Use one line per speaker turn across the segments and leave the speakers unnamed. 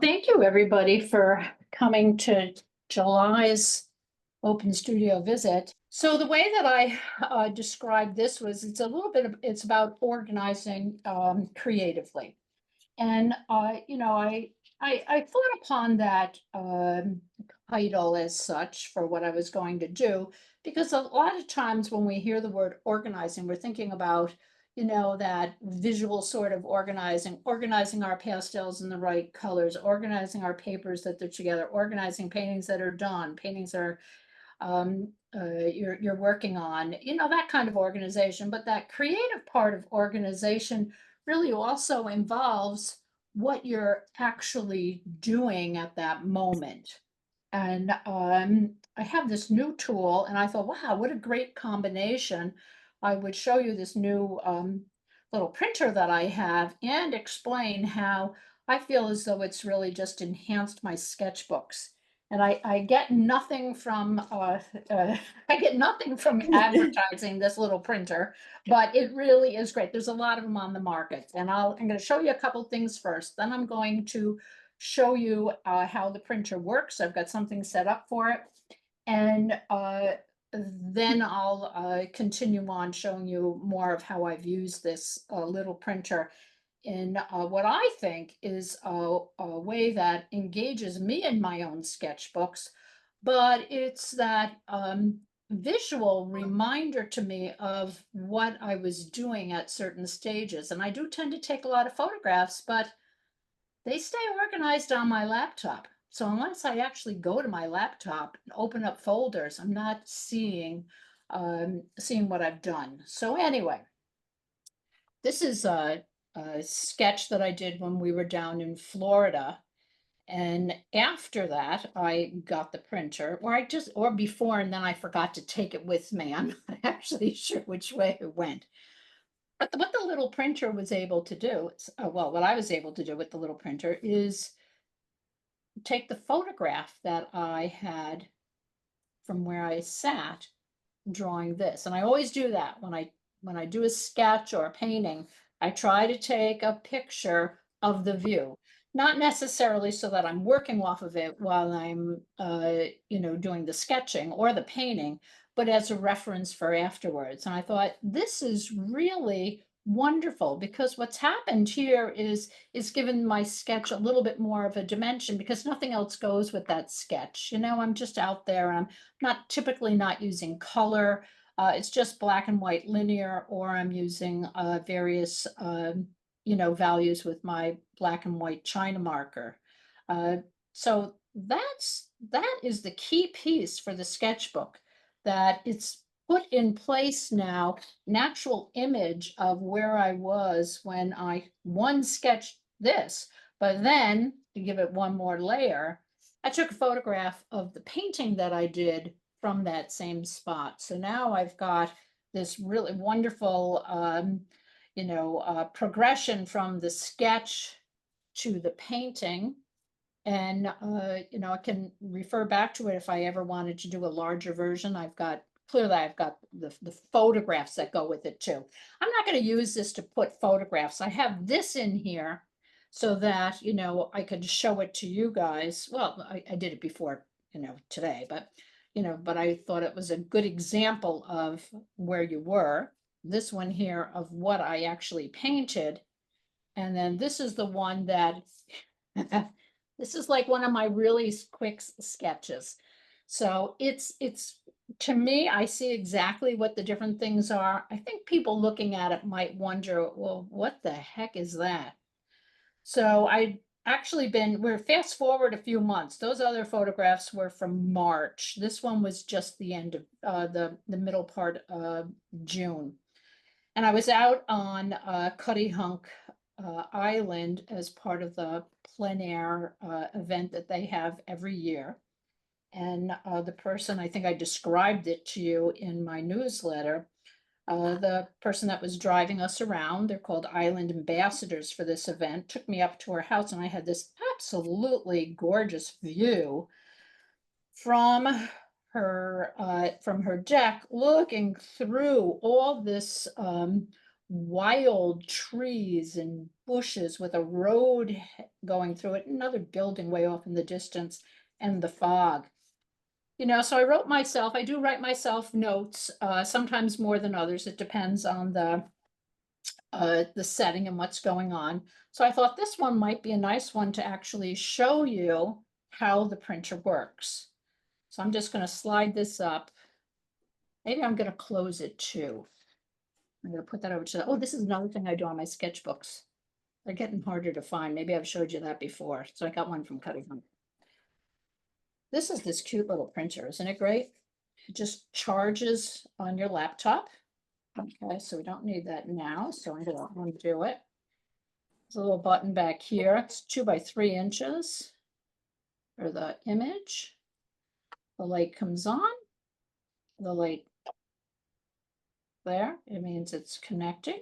Thank you, everybody, for coming to July's Open Studio visit. So the way that I described this was it's a little bit of, it's about organizing creatively. And I thought upon that title as such for what I was going to do, because a lot of times when we hear the word organizing, we're thinking about, that visual sort of organizing our pastels in the right colors, organizing our papers that they're together, organizing paintings that are done, paintings that are you're working on, that kind of organization. But that creative part of organization really also involves what you're actually doing at that moment. And I have this new tool, and I thought, wow, what a great combination. I would show you this new little printer that I have and explain how I feel as though it's really just enhanced my sketchbooks. And I get nothing from I get nothing from advertising this little printer, but it really is great. There's a lot of them on the market, and I'm going to show you a couple things first. Then I'm going to show you how the printer works. I've got something set up for it, and then I'll continue on showing you more of how I've used this little printer in what I think is a way that engages me in my own sketchbooks, but it's that visual reminder to me of what I was doing at certain stages. And I do tend to take a lot of photographs, but they stay organized on my laptop. So unless I actually go to my laptop and open up folders, I'm not seeing what I've done. So anyway, this is a sketch that I did when we were down in Florida. And after that, I got the printer, or before, and then I forgot to take it with me. I'm not actually sure which way it went. But what the little printer was able to do, well, what I was able to do with the little printer is take the photograph that I had from where I sat drawing this. And I always do that when I do a sketch or a painting. I try to take a picture of the view, not necessarily so that I'm working off of it while I'm doing the sketching or the painting, but as a reference for afterwards. And I thought this is really wonderful, because what's happened here is given my sketch a little bit more of a dimension, because nothing else goes with that sketch. I'm just out there, and I'm typically not using color. It's just black and white linear, or I'm using various, values with my black and white China marker. So that is the key piece for the sketchbook, that it's put in place now, an actual image of where I was when I sketched this. But then, to give it one more layer, I took a photograph of the painting that I did from that same spot. So now I've got this really wonderful, progression from the sketch to the painting. And, I can refer back to it if I ever wanted to do a larger version. I've got the photographs that go with it too. I'm not going to use this to put photographs. I have this in here so that, I could show it to you guys. Well, I did it before, today, but I thought it was a good example of where you were. This one here of what I actually painted. And then this is the one that, this is like one of my really quick sketches. So it's to me, I see exactly what the different things are. I think people looking at it might wonder, well, what the heck is that? So we're fast forward a few months. Those other photographs were from March. This one was just the end of the middle part of June. And I was out on Cutty Hunk Island as part of the plein air event that they have every year. And the person, I think I described it to you in my newsletter, the person that was driving us around, they're called island ambassadors for this event, took me up to her house, and I had this absolutely gorgeous view from her deck, looking through all this wild trees and bushes with a road going through it, another building way off in the distance, and the fog. You know, so I do write myself notes, sometimes more than others. It depends on the setting and what's going on. So I thought this one might be a nice one to actually show you how the printer works. So I'm just going to slide this up. Maybe I'm going to close it too. I'm going to put that over to, oh, this is another thing I do on my sketchbooks. They're getting harder to find. Maybe I've showed you that before. So I got one from Cutting Room. This is this cute little printer, isn't it great? It just charges on your laptop. Okay, so we don't need that now, so I'm gonna undo it. There's a little button back here. It's 2 by 3 inches for the image. The light comes on. The light there, it means it's connecting.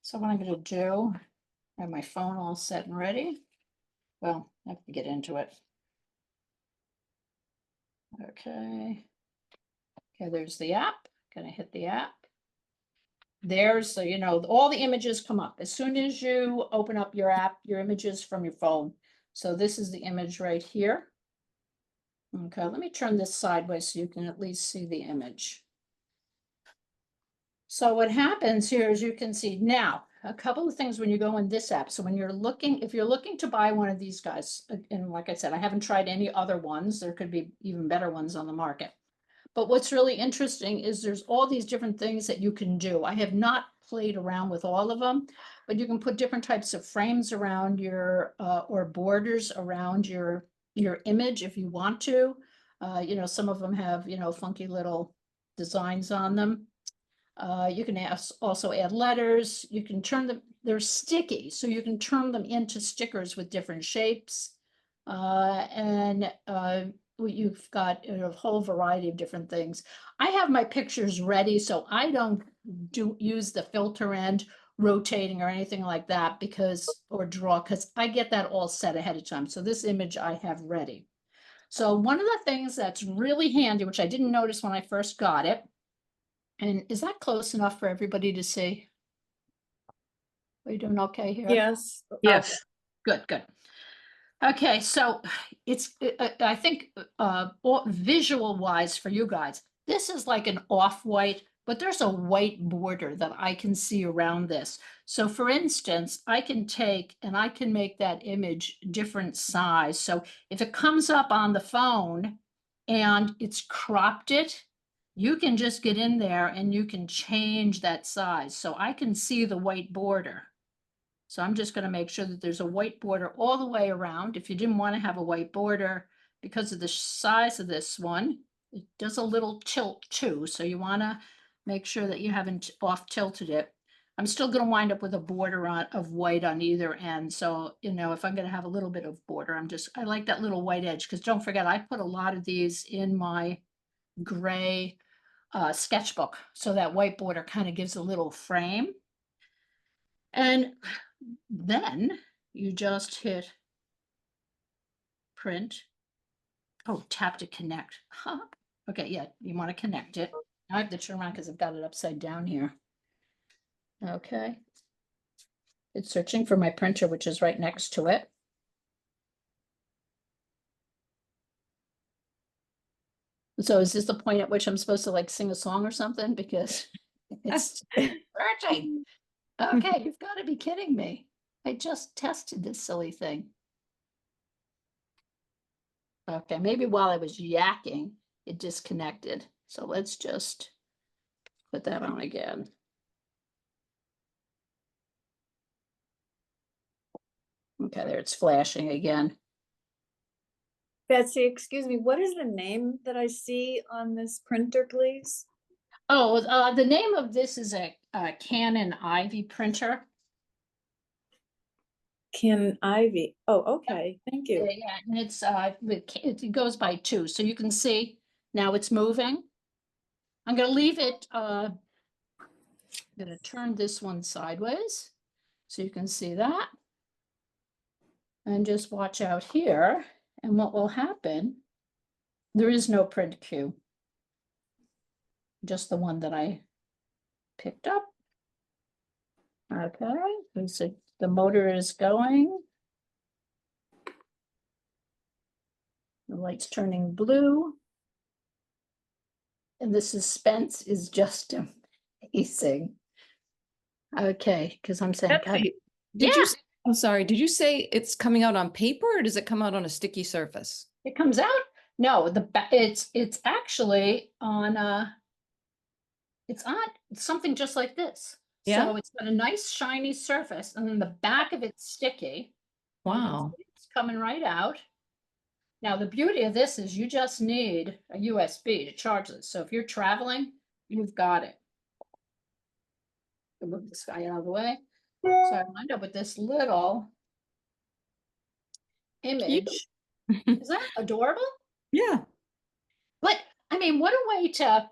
So what I'm gonna do, I have my phone all set and ready. Well, I have to get into it. Okay. Okay, there's the app. Gonna hit the app. There's, so you know, all the images come up. As soon as you open up your app, your images from your phone. So this is the image right here. Okay, let me turn this sideways so you can at least see the image. So what happens here is you can see now a couple of things when you go in this app. So when you're looking, if you're looking to buy one of these guys, and like I said, I haven't tried any other ones. There could be even better ones on the market. But what's really interesting is there's all these different things that you can do. I have not played around with all of them, but you can put different types of frames around your, or borders around your image if you want to. You know, some of them have, you know, funky little designs on them. You can also add letters. You can turn them, they're sticky, so you can turn them into stickers with different shapes. You've got a whole variety of different things. I have my pictures ready, so I don't use the filter end rotating or anything like that or draw, because I get that all set ahead of time. So this image I have ready. So one of the things that's really handy, which I didn't notice when I first got it, and is that close enough for everybody to see? Are you doing okay here?
Yes.
Okay, good, good. Okay, so I think visual wise for you guys, this is like an off-white, but there's a white border that I can see around this. So for instance, I can take and I can make that image different size. So if it comes up on the phone and it's cropped it, you can just get in there and you can change that size. So I can see the white border. So I'm just going to make sure that there's a white border all the way around. If you didn't want to have a white border, because of the size of this one, it does a little tilt too. So you want to make sure that you haven't off tilted it. I'm still going to wind up with a border of white on either end. So, you know, if I'm going to have a little bit of border, I like that little white edge, because don't forget, I put a lot of these in my gray sketchbook. So that white border kind of gives a little frame. And then you just hit print. Oh, tap to connect. Huh. Okay, yeah, you want to connect it. I have to turn around because I've got it upside down here. Okay. It's searching for my printer, which is right next to it. So is this the point at which I'm supposed to like sing a song or something? Because it's searching. Okay, you've got to be kidding me. I just tested this silly thing. Okay, maybe while I was yakking, it disconnected. So let's just put that on again. Okay, there it's flashing again.
Betsy, excuse me, what is the name that I see on this printer, please?
Oh, the name of this is a Canon Ivy printer.
Canon Ivy. Oh, okay. Thank you.
Yeah, and it's it goes by 2, so you can see now it's moving. I'm going to leave it. I'm going to turn this one sideways so you can see that, and just watch out here. And what will happen? There is no print cue, just the one that I picked up. Okay, the motor is going. The light's turning blue. And the suspense is just amazing. Okay, because I'm saying, God,
Betsy,
yeah,
I'm sorry, did you say it's coming out on paper or does it come out on a sticky surface?
it comes out. No, it's actually on it's on something just like this.
Yeah?
So it's got a nice shiny surface, and then the back of it's sticky. You can
Wow.
see it's coming right out. Now, the beauty of this is you just need a USB to charge this. So if you're traveling, you've got it. I'll move this guy out of the way. So I wind up with this little image. Is that adorable?
Yeah.
But I mean, what a way to,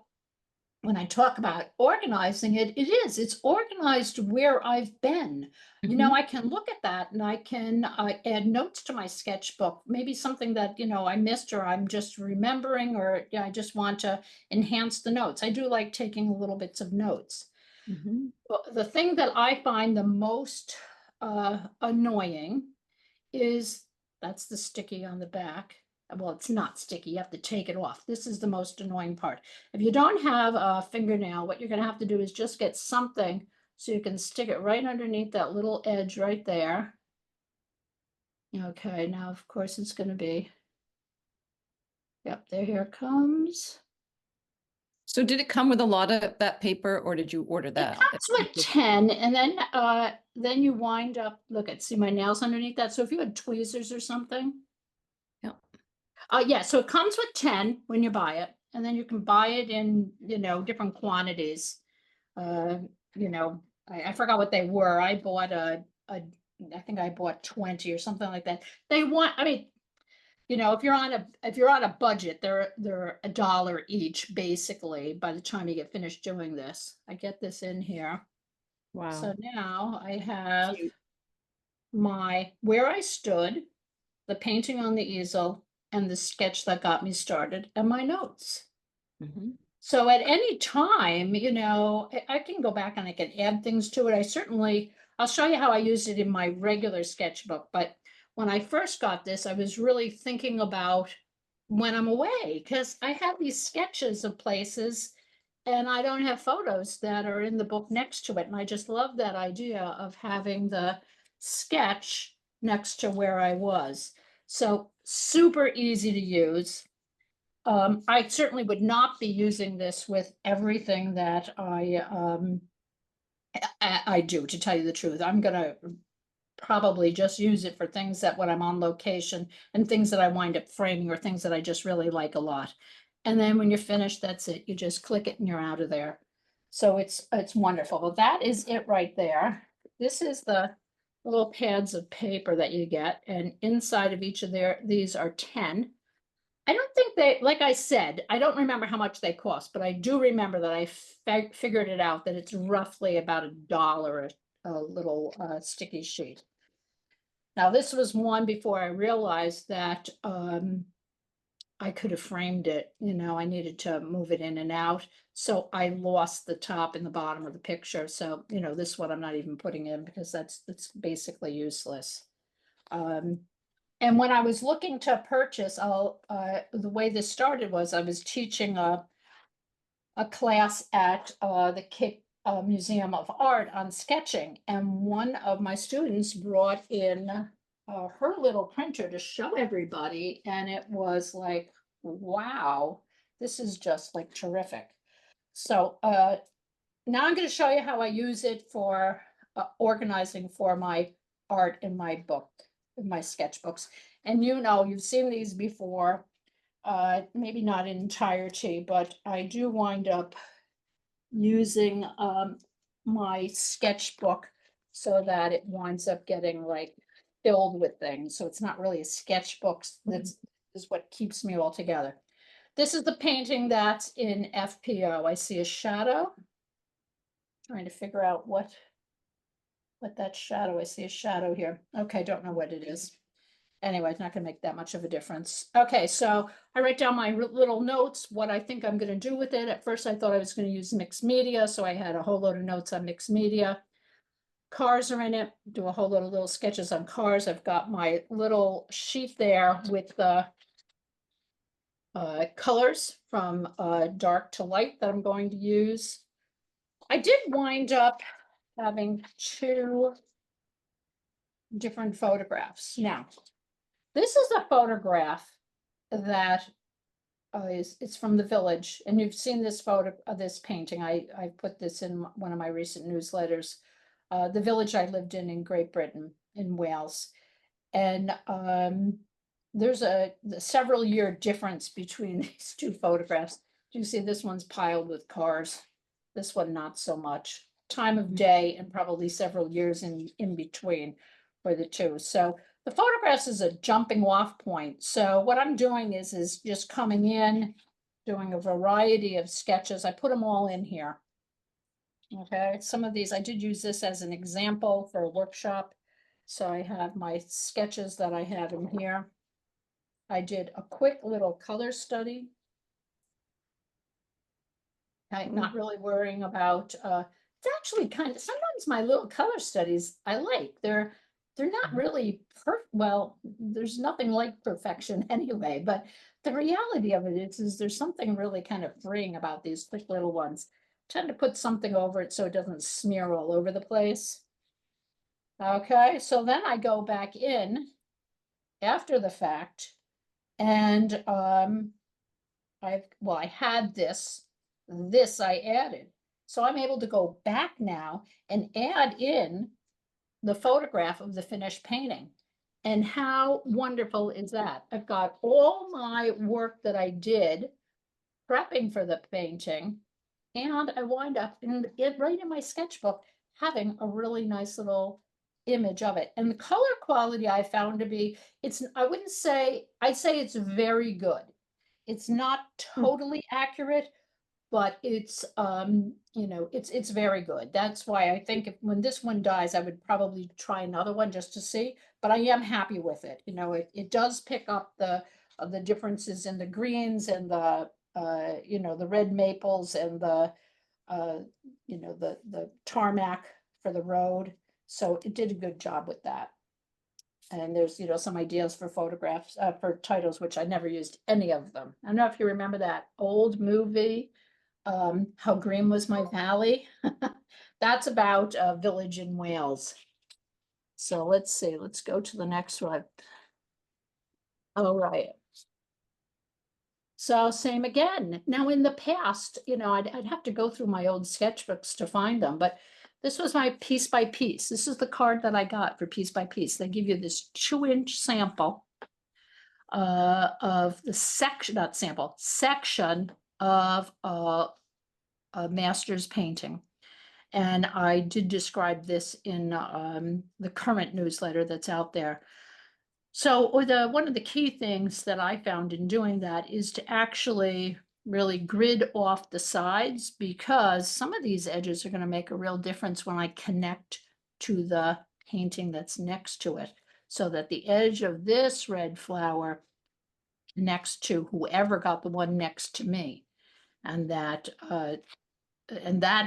when I talk about organizing it, it's organized where I've been. You know,
Mhm.
I can look at that and I can add notes to my sketchbook, maybe something that, I missed or I'm just remembering, or I just want to enhance the notes. I do like taking little bits of notes.
Mhm.
Well, the thing that I find the most annoying is that's the sticky on the back. Well, it's not sticky. You have to take it off. This is the most annoying part. If you don't have a fingernail, what you're going to have to do is just get something so you can stick it right underneath that little edge right there. Okay, now of course it's going to be, yep, here it comes.
So did it come with a lot of that paper or did you order
It
that?
comes with 10, and then you wind up, look at, see my nails underneath that. So if you had tweezers or something.
Yeah.
Yeah, so it comes with 10 when you buy it, and then you can buy it in, different quantities. Uh, I forgot what they were. I bought I think I bought 20 or something like that. I mean, if you're on a budget, they're $1 each, basically, by the time you get finished doing this. I get this in here. So
Wow.
now I have
Cute.
where I stood, the painting on the easel, and the sketch that got me started, and my notes.
Mhm.
So at any time, I can go back and I can add things to it. I'll show you how I use it in my regular sketchbook. But when I first got this, I was really thinking about when I'm away, because I have these sketches of places and I don't have photos that are in the book next to it. And I just love that idea of having the sketch next to where I was. So super easy to use. I certainly would not be using this with everything that I do, to tell you the truth. I'm gonna probably just use it for things that when I'm on location and things that I wind up framing or things that I just really like a lot. And then when you're finished, that's it. You just click it and you're out of there. So it's wonderful. Well, that is it right there. This is the little pads of paper that you get, and inside of each of these are 10. I don't think like I said, I don't remember how much they cost, but I do remember that I figured it out, that it's roughly about $1 a little sticky sheet. Now, this was one before I realized that I could have framed it, I needed to move it in and out. So I lost the top and the bottom of the picture. So, this one I'm not even putting in because that's basically useless. And when I was looking to purchase, the way this started was I was teaching a class at the Cape Museum of Art on sketching, and one of my students brought in her little printer to show everybody, and it was like, wow, this is just like terrific. So now I'm going to show you how I use it for organizing for my art in my book, in my sketchbooks. And you've seen these before, maybe not in entirety, but I do wind up using my sketchbook so that it winds up getting like filled with things. So it's not really a sketchbook. That's is what keeps me all together. This is the painting that's in FPO. I see a shadow. Trying to figure out what that shadow, I see a shadow here. Okay, don't know what it is. Anyway, it's not gonna make that much of a difference. Okay, so I write down my little notes, what I think I'm gonna do with it. At first, I thought I was gonna use mixed media, so I had a whole load of notes on mixed media. cars are in it, do a whole lot of little sketches on cars. I've got my little sheet there with the colors from dark to light that I'm going to use. I did wind up having two different photographs. Now, this is a photograph that it's from the village, and you've seen this photo of this painting. I put this in one of my recent newsletters. The village I lived in Great Britain, in Wales. And there's a several year difference between these two photographs. You see this one's piled with cars, this one not so much. Time of day and probably several years in between for the two. So the photographs is a jumping off point. So what I'm doing is just coming in, doing a variety of sketches. I put them all in here. Okay, some of these, I did use this as an example for a workshop. So I have my sketches that I have in here. I did a quick little color study. I'm not really worrying about, it's actually kind of, sometimes my little color studies I like. They're not really well, there's nothing like perfection anyway, but the reality of it is there's something really kind of freeing about these quick little ones. Tend to put something over it so it doesn't smear all over the place. Okay, so then I go back in after the fact, and I had this I added. So I'm able to go back now and add in the photograph of the finished painting. And how wonderful is that? I've got all my work that I did prepping for the painting, and I wind up right in my sketchbook having a really nice little image of it. And the color quality I found to be, I'd say it's very good. It's not totally accurate, but it's it's very good. That's why I think when this one dies, I would probably try another one just to see, but I am happy with it. It does pick up the differences in the greens and the the red maples and the the tarmac for the road. So it did a good job with that. And there's, some ideas for photographs, for titles, which I never used any of them. I don't know if you remember that old movie, How Green Was My Valley? That's about a village in Wales. So let's see, let's go to the next one. All right. So same again. Now in the past, I'd have to go through my old sketchbooks to find them, but this was my piece by piece. This is the card that I got for piece by piece. They give you this 2-inch sample of the section of a master's painting. And I did describe this in the current newsletter that's out there. So one of the key things that I found in doing that is to actually really grid off the sides, because some of these edges are going to make a real difference when I connect to the painting that's next to it, so that the edge of this red flower next to whoever got the one next to me, and that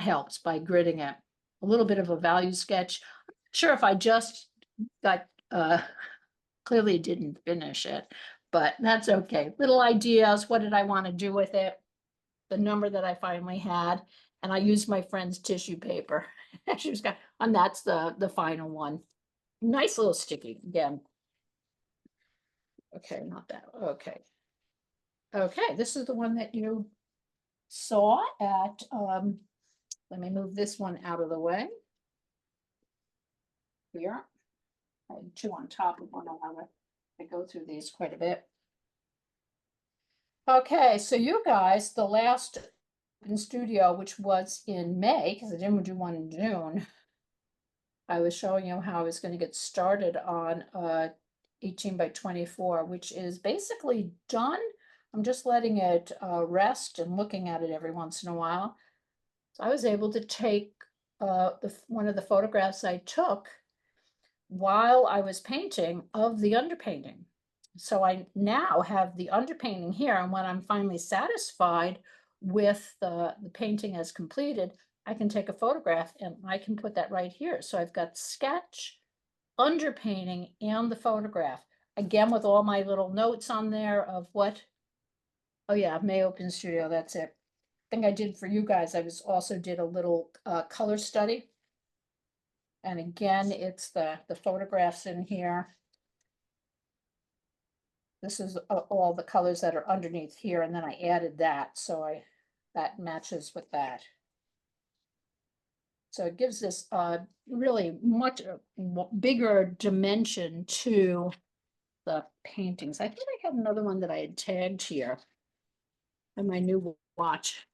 helps by gridding it. A little bit of a value sketch. I'm not sure if I just got clearly didn't finish it, but that's okay. Little ideas. What did I want to do with it? The number that I finally had, and I used my friend's tissue paper. She was got, and that's the final one. Nice little sticky again. Okay, not that. Okay. Okay, this is the one that you saw at. Let me move this one out of the way. Here. I had two on top of one another. I go through these quite a bit. Okay, so you guys, the last in studio, which was in May, because I didn't do one in June, I was showing you how I was going to get started on 18 by 24, which is basically done. I'm just letting it rest and looking at it every once in a while. So I was able to take one of the photographs I took while I was painting of the underpainting. So I now have the underpainting here, and when I'm finally satisfied with the painting as completed, I can take a photograph and I can put that right here. So I've got sketch, underpainting, and the photograph. Again, with all my little notes on there of what, oh yeah, May Open Studio, that's it. Thing I did for you guys, I was also did a little color study. And again, it's the photographs in here. This is all the colors that are underneath here, and then I added that, so that matches with that. So it gives this really much bigger dimension to the paintings. I think I had another one that I had tagged here in my new watch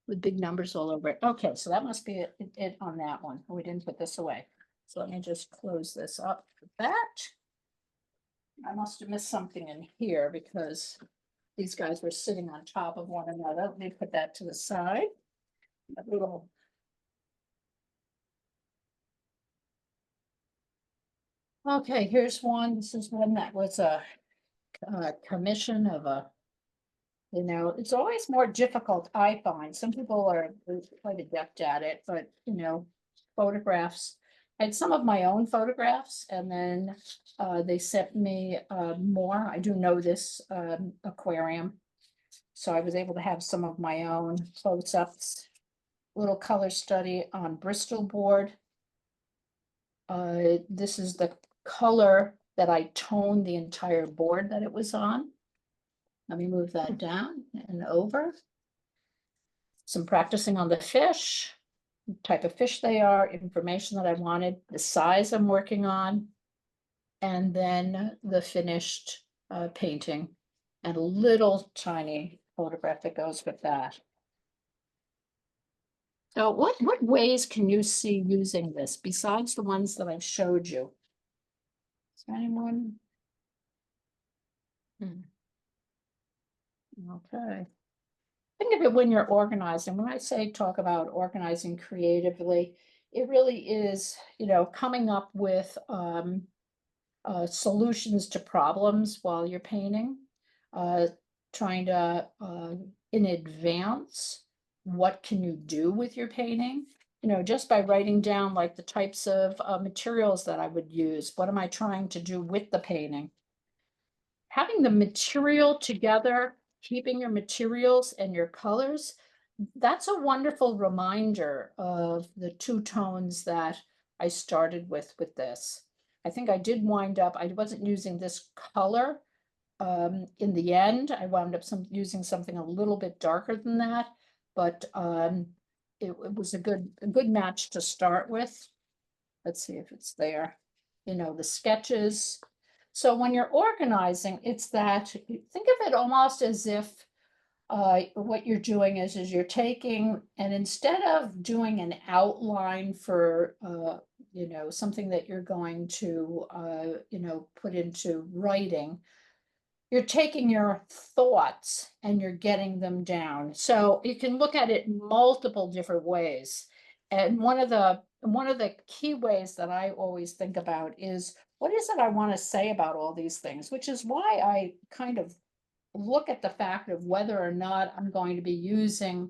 with big numbers all over it. Okay, so that must be it on that one. We didn't put this away. So let me just close this up for that. I must have missed something in here because these guys were sitting on top of one another. Let me put that to the side. A little. Okay, here's one. This is one that was a commission of a, it's always more difficult, I find. Some people are quite adept at it, but photographs. I had some of my own photographs, and then they sent me more. I do know this aquarium, so I was able to have some of my own close-ups. Little color study on Bristol board. This is the color that I toned the entire board that it was on. Let me move that down and over. Some practicing on the fish, type of fish they are, information that I wanted, the size I'm working on, and then the finished painting, and a little tiny photograph that goes with that. So what ways can you see using this besides the ones that I've showed you? Is there anyone? Okay. Think of it when you're organizing. When I say talk about organizing creatively, it really is, coming up with solutions to problems while you're painting, trying to in advance, what can you do with your painting? Just by writing down like the types of materials that I would use. What am I trying to do with the painting? Having the material together, keeping your materials and your colors, that's a wonderful reminder of the two tones that I started with this. I think I did wind up, I wasn't using this color in the end. I wound up using something a little bit darker than that, but it was a good match to start with. Let's see if it's there. The sketches. So when you're organizing, it's that, think of it almost as if what you're doing is you're taking, and instead of doing an outline for, something that you're going to, put into writing, you're taking your thoughts and you're getting them down. So you can look at it multiple different ways. And one of the key ways that I always think about is, what is it I want to say about all these things, which is why I kind of look at the fact of whether or not I'm going to be using,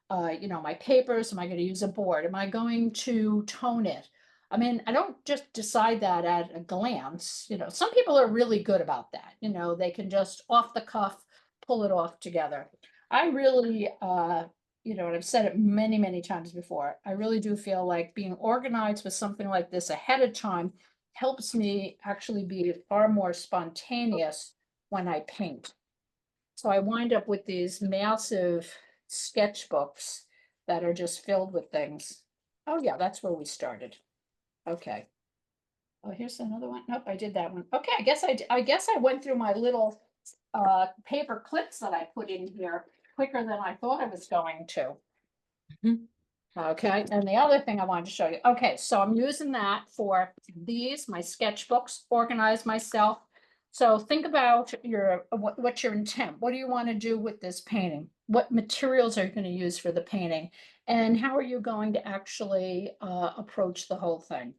my papers. Am I going to use a board? Am I going to tone it? I mean, I don't just decide that at a glance. Some people are really good about that. They can just off the cuff pull it off together. I really, and I've said it many, many times before, I really do feel like being organized with something like this ahead of time helps me actually be far more spontaneous when I paint. So I wind up with these massive sketchbooks that are just filled with things. Oh yeah, that's where we started. Okay. Oh, here's another one. Nope, I did that one. Okay, I guess I went through my little paper clips that I put in here quicker than I thought I was going to. Okay, and the other thing I wanted to show you. Okay, so I'm using that for these, my sketchbooks, organize myself. So think about what's your intent? What do you want to do with this painting? What materials are you going to use for the painting? And how are you going to actually approach the whole thing?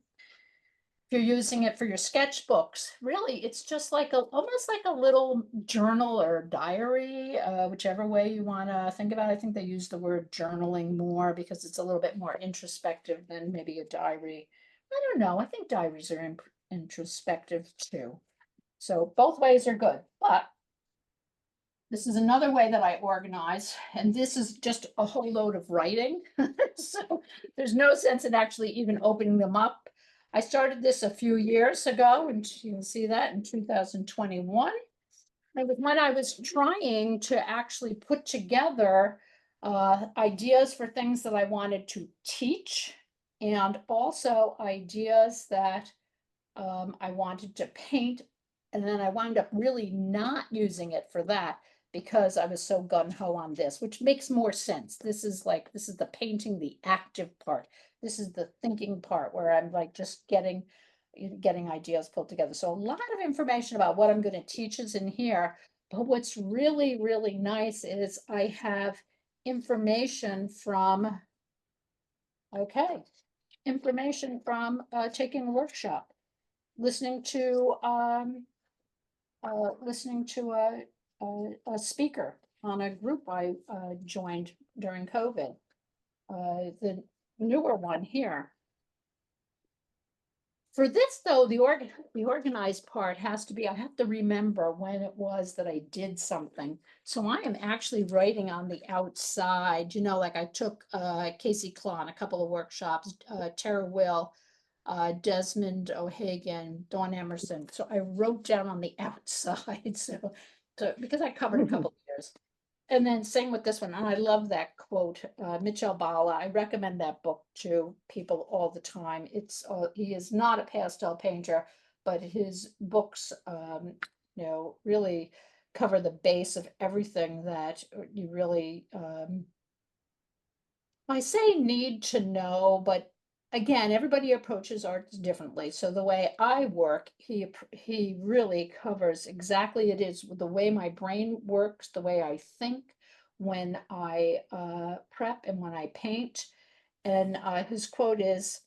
If you're using it for your sketchbooks, really, it's just like almost like a little journal or diary, whichever way you want to think about it. I think they use the word journaling more because it's a little bit more introspective than maybe a diary. I don't know. I think diaries are introspective too. So both ways are good, but this is another way that I organize, and this is just a whole load of writing. So there's no sense in actually even opening them up. I started this a few years ago, and you can see that in 2021. It was when I was trying to actually put together ideas for things that I wanted to teach, and also ideas that I wanted to paint. And then I wound up really not using it for that because I was so gung-ho on this, which makes more sense. This is the painting, the active part. This is the thinking part where I'm like just getting ideas pulled together. So a lot of information about what I'm going to teach is in here. But what's really, really nice is I have information from, taking a workshop, listening to a speaker on a group I joined during COVID. The newer one here. For this though, the organized part has to be, I have to remember when it was that I did something. So I am actually writing on the outside, like I took Casey Klon, a couple of workshops, Tara Will, Desmond O'Hagan, Dawn Emerson. So I wrote down on the outside, because I covered a couple of years. And then same with this one, and I love that quote, Mitchell Bala. I recommend that book to people all the time. He is not a pastel painter, but his books, really cover the base of everything that you really, I say need to know, but again, everybody approaches art differently. So the way I work, he really covers exactly it is the way my brain works, the way I think when I prep and when I paint. And his quote is,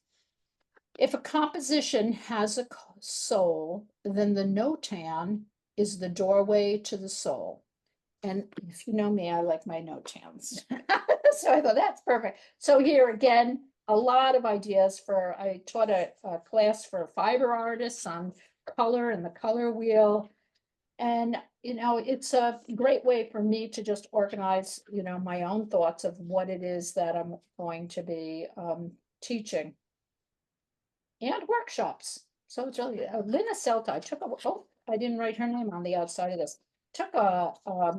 "If a composition has a soul, then the notan is the doorway to the soul." And if you know me, I like my notans. So I thought that's perfect. So here again, a lot of ideas I taught a class for fiber artists on color and the color wheel. And, it's a great way for me to just organize, my own thoughts of what it is that I'm going to be teaching. And workshops. So it's really, Lina Selta, I didn't write her name on the outside of this. Took a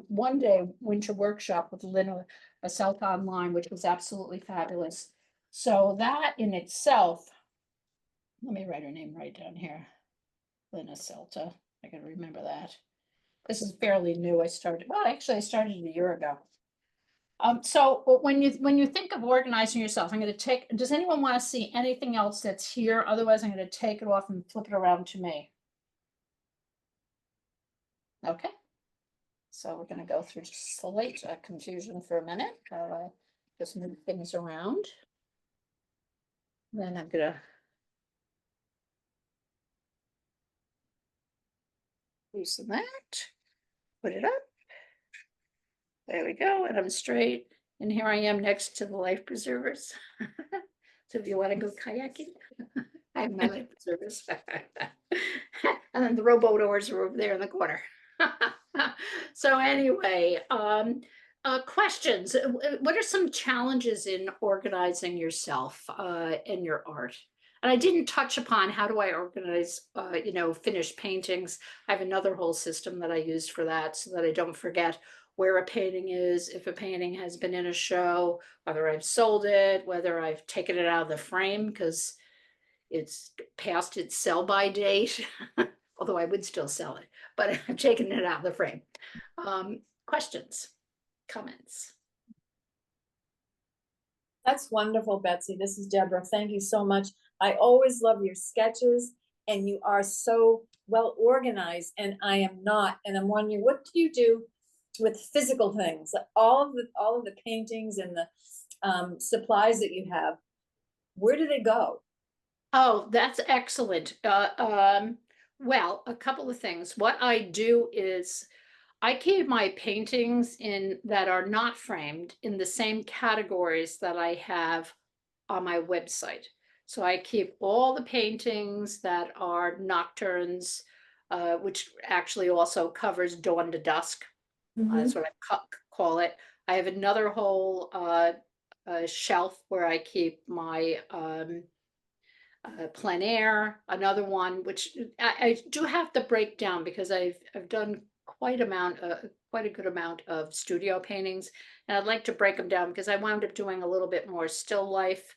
one-day winter workshop with Lina Selta online, which was absolutely fabulous. So that in itself, let me write her name right down here. Lina Selta, I gotta remember that. This is fairly new. I started a year ago. So when you think of organizing yourself, I'm going to does anyone want to see anything else that's here? Otherwise, I'm going to take it off and flip it around to me. Okay. So we're going to go through slight confusion for a minute. Just move things around. Then I'm going to loosen that, put it up. There we go, and I'm straight. And here I am next to the life preservers. So if you want to go kayaking, I have my life preservers. And then the rowboat oars are over there in the corner. So anyway, questions. What are some challenges in organizing yourself and your art? And I didn't touch upon how do I organize, finished paintings. I have another whole system that I use for that so that I don't forget where a painting is, if a painting has been in a show, whether I've sold it, whether I've taken it out of the frame because it's past its sell-by date, although I would still sell it, but I've taken it out of the frame. Questions, comments?
That's wonderful, Betsy. This is Deborah. Thank you so much. I always love your sketches, and you are so well organized, and I am not. And I'm wondering, what do you do with physical things? All of the paintings and the supplies that you have, where do they go?
Oh, that's excellent. Well, a couple of things. What I do is I keep my paintings in that are not framed in the same categories that I have on my website. So I keep all the paintings that are nocturnes, which actually also covers dawn to dusk. That's
Mhm.
what I call it. I have another whole shelf where I keep my plein air, another one, which I do have to break down because I've done quite a good amount of studio paintings, and I'd like to break them down because I wound up doing a little bit more still life.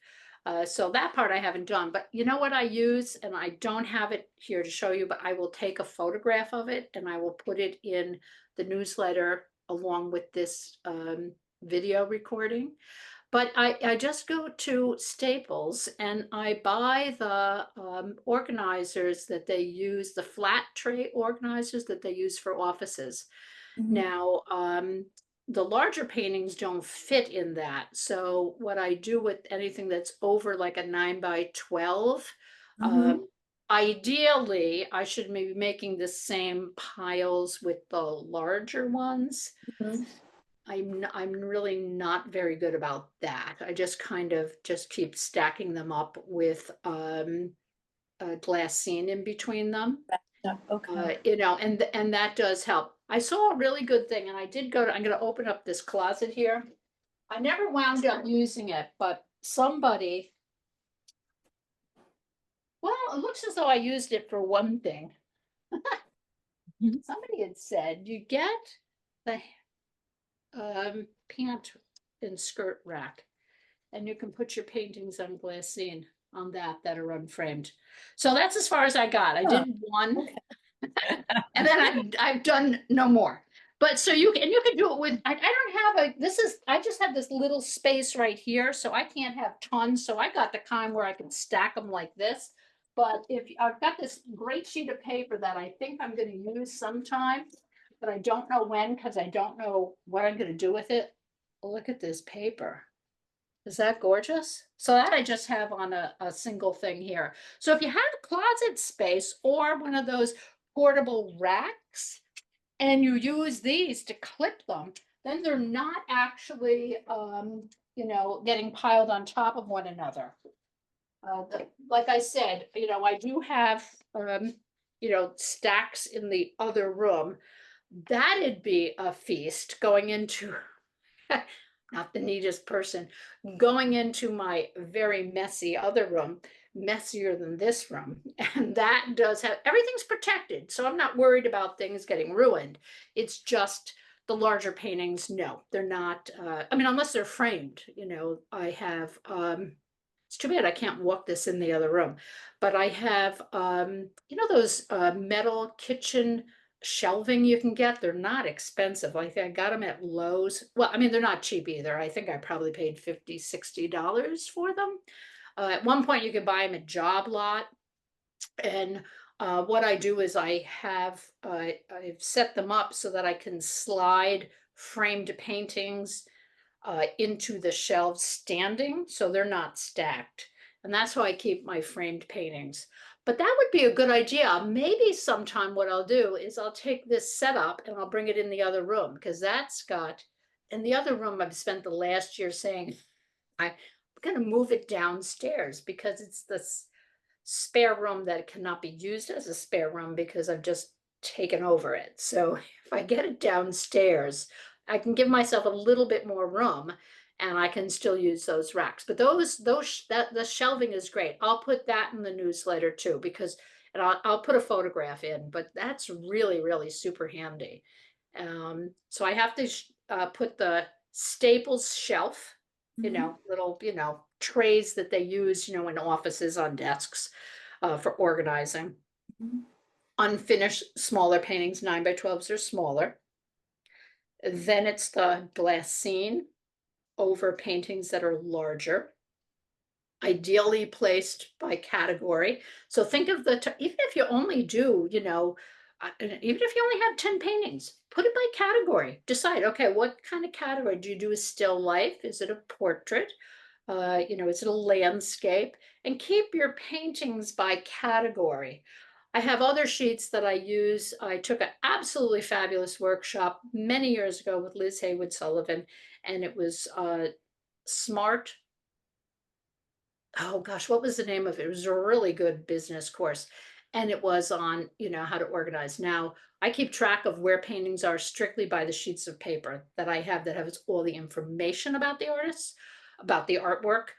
So that part I haven't done, but you know what I use, and I don't have it here to show you, but I will take a photograph of it and I will put it in the newsletter along with this video recording. But I just go to Staples and I buy the organizers that they use, the flat tray organizers that they use for offices.
Mhm.
Now, the larger paintings don't fit in that. So what I do with anything that's over like a 9 by 12,
Mhm.
ideally I should be making the same piles with the larger ones.
Mhm.
I'm really not very good about that. I just kind of just keep stacking them up with a glass scene in between them.
Yeah, okay.
And that does help. I saw a really good thing, and I did go to. I'm going to open up this closet here. I never wound up using it, but somebody. Well, it looks as though I used it for one thing.
Mhm.
Somebody had said you get the pant and skirt rack, and you can put your paintings on glassine on that are unframed. So that's as far as I got. I
Huh,
did one,
okay.
and then I've done no more. But so you can do it with. I don't have a. This is. I just have this little space right here, so I can't have tons. So I got the kind where I can stack them like this. But if I've got this great sheet of paper that I think I'm going to use sometime, but I don't know when because I don't know what I'm going to do with it. Look at this paper. Is that gorgeous? So that I just have on a single thing here. So if you have closet space or one of those portable racks and you use these to clip them, then they're not actually, getting piled on top of one another. Like I said, I do have, stacks in the other room. That'd be a feast going into not the neatest person, going into my very messy other room, messier than this room. And that does have everything's protected. So I'm not worried about things getting ruined. It's just the larger paintings, no, they're not. I mean, unless they're framed, I have, it's too bad I can't walk this in the other room, but I have, those metal kitchen shelving you can get. They're not expensive. Like I got them at Lowe's. Well, I mean, they're not cheap either. I think I probably paid $50, $60 for them. At one point you could buy them at Job Lot. And what I do is I've set them up so that I can slide framed paintings into the shelves standing, so they're not stacked. And that's how I keep my framed paintings. But that would be a good idea. Maybe sometime what I'll do is I'll take this setup and I'll bring it in the other room because in the other room, I've spent the last year saying, I'm going to move it downstairs because it's this spare room that cannot be used as a spare room because I've just taken over it. So if I get it downstairs, I can give myself a little bit more room and I can still use those racks. But that the shelving is great. I'll put that in the newsletter too, because and I'll put a photograph in, but that's really, really super handy. So I have to put the Staples shelf,
Mhm.
little, trays that they use, in offices on desks for organizing.
Mhm.
Unfinished smaller paintings, 9 by 12s or smaller. Then it's the glass scene over paintings that are larger, ideally placed by category. So think of even if you only do, even if you only have 10 paintings, put it by category. Decide, okay, what kind of category do you do? A still life? Is it a portrait? You know, is it a landscape? And keep your paintings by category. I have other sheets that I use. I took an absolutely fabulous workshop many years ago with Liz Haywood Sullivan, and it was smart. Oh gosh, what was the name of it? It was a really good business course. And it was on, you know, how to organize. Now, I keep track of where paintings are strictly by the sheets of paper that I have that has all the information about the artists, about the artwork.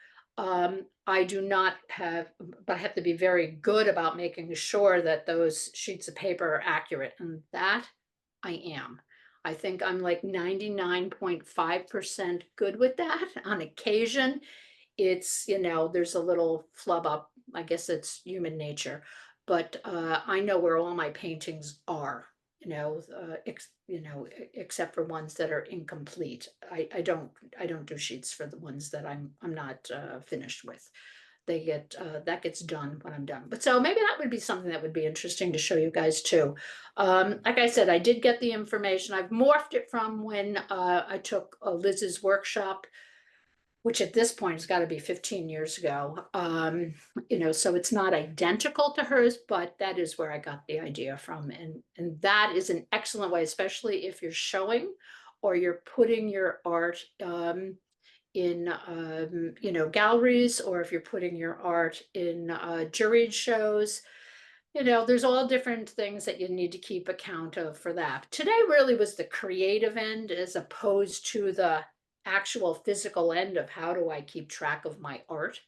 I do not have, but I have to be very good about making sure that those sheets of paper are accurate. And that I am. I think I'm like 99.5% good with that. On occasion, it's, you know, there's a little flub up. I guess it's human nature, but I know where all my paintings are, you know, except for ones that are incomplete. I don't do sheets for the ones that I'm not finished with. They get that gets done when I'm done. But so maybe that would be something that would be interesting to show you guys too. Like I said, I did get the information. I've morphed it from when I took Liz's workshop, which at this point has got to be 15 years ago. You know, so it's not identical to hers, but that is where I got the idea from. And that is an excellent way, especially if you're showing or you're putting your art in, you know, galleries, or if you're putting your art in juried shows. You know, there's all different things that you need to keep account of for that. Today really was the creative end as opposed to the actual physical end of how do I keep track of my art.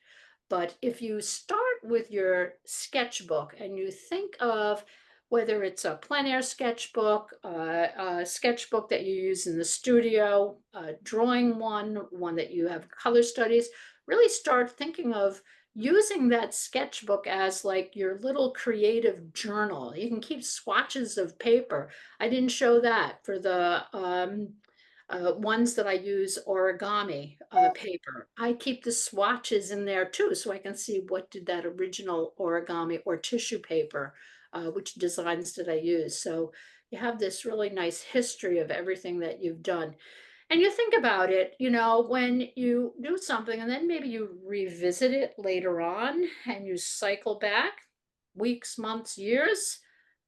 But if you start with your sketchbook and you think of whether it's a plein air sketchbook, a sketchbook that you use in the studio, a drawing one that you have color studies, really start thinking of using that sketchbook as like your little creative journal. You can keep swatches of paper. I didn't show that for the ones that I use origami paper. I keep the swatches in there too, so I can see what did that original origami or tissue paper, which designs did I use. So you have this really nice history of everything that you've done. And you think about it, you know, when you do something and then maybe you revisit it later on and you cycle back weeks, months, years,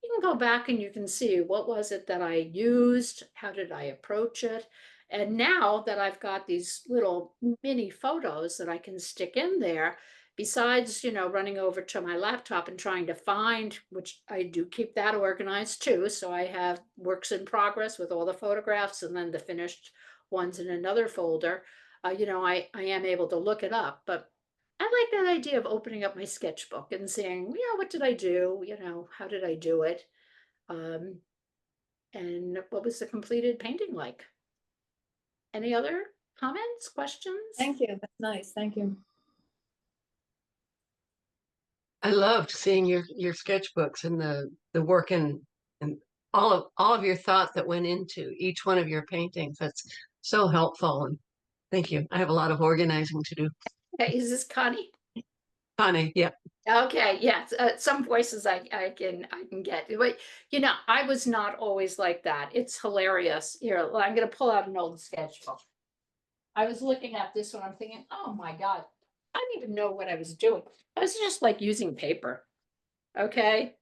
you can go back and you can see what was it that I used? How did I approach it? And now that I've got these little mini photos that I can stick in there, besides, you know, running over to my laptop and trying to find, which I do keep that organized too. So I have works in progress with all the photographs and then the finished ones in another folder. You know, I am able to look it up, but I like that idea of opening up my sketchbook and saying, you know, what did I do? You know, how did I do it? Um, and what was the completed painting like? Any other comments, questions?
Thank you. That's nice. Thank you.
I loved seeing your sketchbooks and the work and all of your thought that went into each one of your paintings. That's so helpful. And thank you. I have a lot of organizing to do.
Okay, is this Connie?
Connie, yeah.
Okay, yes, some voices I can get, but you know, I was not always like that. It's hilarious. Here, I'm gonna pull out an old sketchbook. I was looking at this one, I'm thinking, oh my God, I didn't even know what I was doing. I was just like using paper. Okay.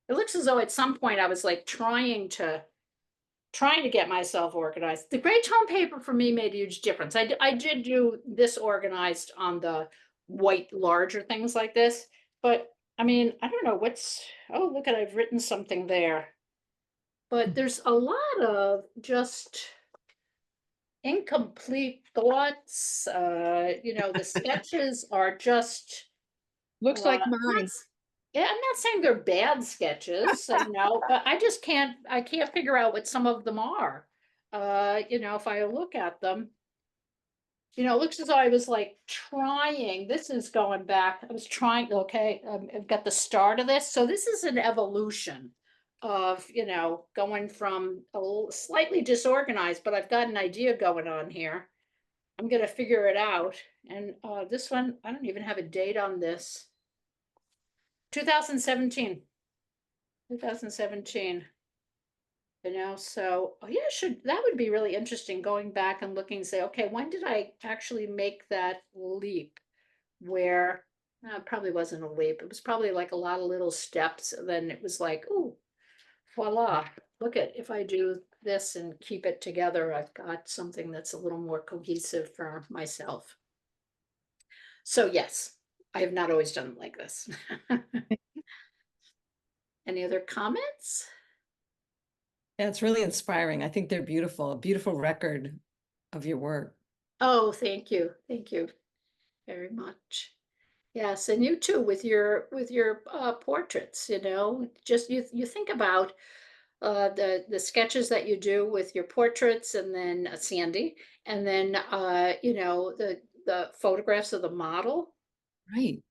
It looks as though at some point I was like trying to get myself organized. The gray tone paper for me made a huge difference. I did do this organized on the white larger things like this, but I mean, I don't know what's, oh, look at, I've written something there. But there's a lot of just incomplete thoughts. You know, the sketches are just
Looks like mine.
yeah, I'm not saying they're bad sketches, you know, but I can't figure out what some of them are. You know, if I look at them, you know, it looks as though I was like trying, this is going back, I was trying, okay, I've got the start of this. So this is an evolution of, you know, going from a little slightly disorganized, but I've got an idea going on here. I'm gonna figure it out. And this one, I don't even have a date on this. 2017. 2017. You know, so oh yeah, that would be really interesting going back and looking and say, okay, when did I actually make that leap where it probably wasn't a leap. It was probably like a lot of little steps. And then it was like, ooh, voila, look at if I do this and keep it together, I've got something that's a little more cohesive for myself. So yes, I have not always done it like this. Any other comments?
Yeah, it's really inspiring. I think they're beautiful, a beautiful record of your work.
Oh, thank you. Thank you very much. Yes, and you too with your portraits, you know, just you think about the sketches that you do with your portraits and then Sandy, and then you know, the photographs of the model,
Right.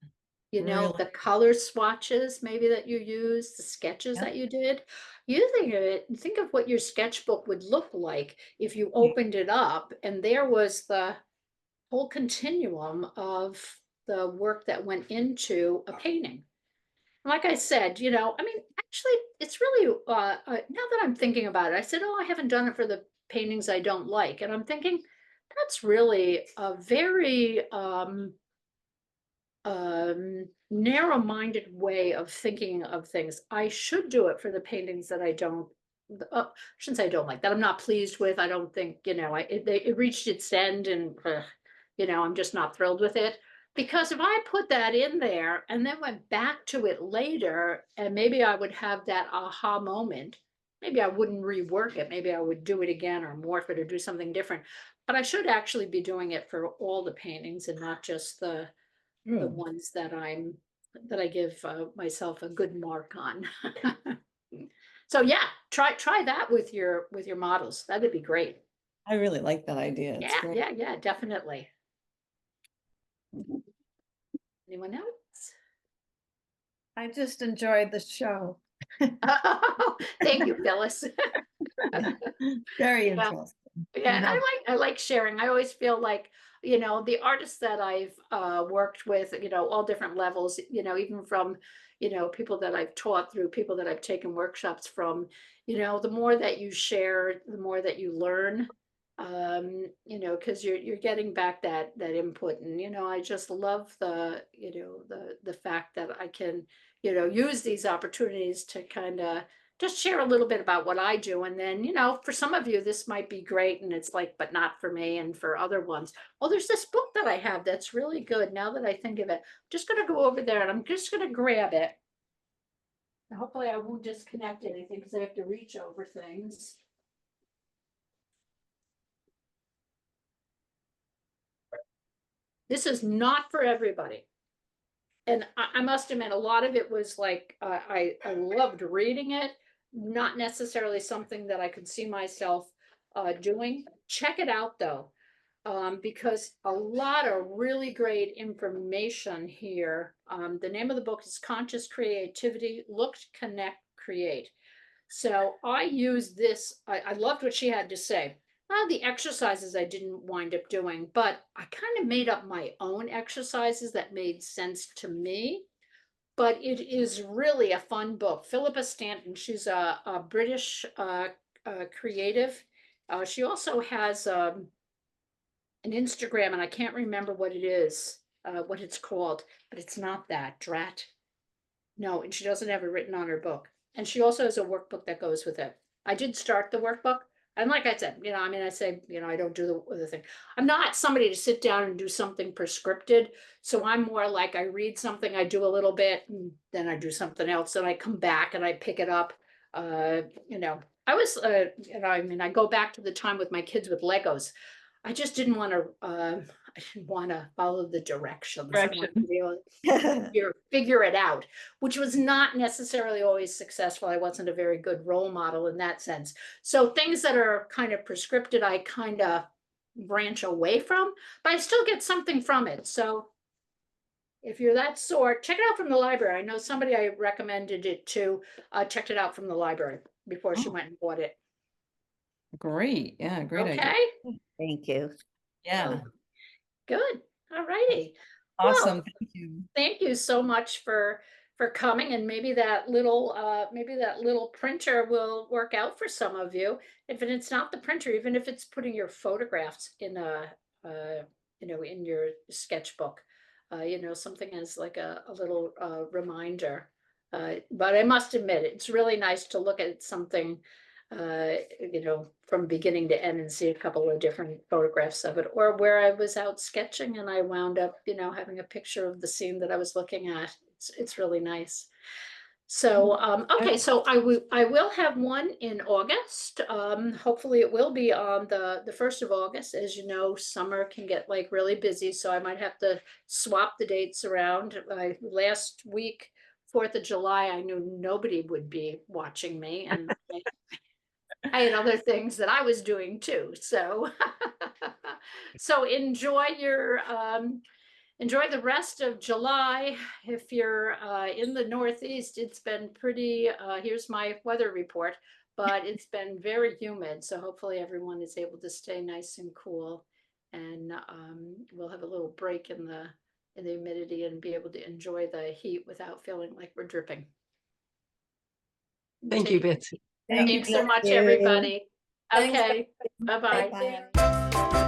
you know,
Really.
the color swatches maybe that you use, the sketches
Yeah.
that you did. You think of it, think of what your sketchbook would look like if you opened it up and there was the whole continuum of the work that went into a painting. Like I said, you know, I mean, actually, it's really, now that I'm thinking about it, I said, oh, I haven't done it for the paintings I don't like. And I'm thinking, that's really a very narrow-minded way of thinking of things. I should do it for the paintings that I don't, shouldn't say I don't like, that I'm not pleased with. I don't think, you know, it reached its end and, you know, I'm just not thrilled with it. Because if I put that in there and then went back to it later, and maybe I would have that aha moment, maybe I wouldn't rework it. Maybe I would do it again or morph it or do something different. But I should actually be doing it for all the paintings and not just the
True.
ones that I give myself a good mark on. So yeah, try that with your models. That'd be great.
I really like that idea. It's
Yeah,
great.
yeah, yeah, definitely. Anyone else?
I just enjoyed the show.
Thank you, Phyllis.
Very
Yeah.
interesting.
Yeah, and
No.
I like sharing. I always feel like, you know, the artists that I've worked with, you know, all different levels, you know, even from, you know, people that I've taught through, people that I've taken workshops from, you know, the more that you share, the more that you learn. You know, because you're getting back that input. And, you know, I just love the, you know, the fact that I can, you know, use these opportunities to kind of just share a little bit about what I do. And then, you know, for some of you, this might be great. And it's like, but not for me. And for other ones, well, there's this book that I have that's really good. Now that I think of it, I'm just going to go over there and I'm just going to grab it. And hopefully I won't disconnect anything because I have to reach over things. This is not for everybody. And I must admit, a lot of it was like, I loved reading it, not necessarily something that I could see myself doing. Check it out though, because a lot of really great information here. The name of the book is Conscious Creativity, Look, Connect, Create. So I used this, I loved what she had to say. Well, the exercises I didn't wind up doing, but I kind of made up my own exercises that made sense to me. But it is really a fun book. Philippa Stanton, she's a British creative. She also has an Instagram, and I can't remember what it is, what it's called, but it's not that, drat. No, and she doesn't have it written on her book. And she also has a workbook that goes with it. I did start the workbook. And like I said, you know, I mean, I say, you know, I don't do the thing. I'm not somebody to sit down and do something prescripted. So I'm more like I read something, I do a little bit, and then I do something else, and I come back and I pick it up. You know, I was, you know, I mean, I go back to the time with my kids with Legos. I just didn't want to, I didn't want to follow the directions. I wanted to be able to figure it out, which was not necessarily always successful. I wasn't a very good role model in that sense. So things that are kind of prescripted, I kind of branch away from, but I still get something from it. So if you're that sort, check it out from the library. I know somebody I recommended it to, checked it out from the library before she
Oh.
went and bought it.
Great. Yeah, great idea.
Okay,
Thank you.
Yeah.
good. All righty.
Awesome.
Well,
Thank you.
thank you so much for for coming, and maybe that little printer will work out for some of you. If it's not the printer, even if it's putting your photographs in in your sketchbook, something as like a little reminder. But I must admit, it's really nice to look at something, from beginning to end and see a couple of different photographs of it, or where I was out sketching and I wound up, having a picture of the scene that I was looking at. It's really nice. So, okay, so I will have one in August. Hopefully it will be on the 1st of August. As you know, summer can get like really busy, so I might have to swap the dates around. Last week, 4th of July, I knew nobody would be watching me, and I had other things that I was doing too. So, so enjoy the rest of July. If you're in the Northeast, it's been pretty, here's my weather report, but it's been very humid. So hopefully everyone is able to stay nice and cool, and we'll have a little break in the humidity and be able to enjoy the heat without feeling like we're dripping.
Thank you, Betsy.
Thanks so much,
Betsy.
everybody.
Thanks,
Okay, bye-bye.
Bye.
Bye.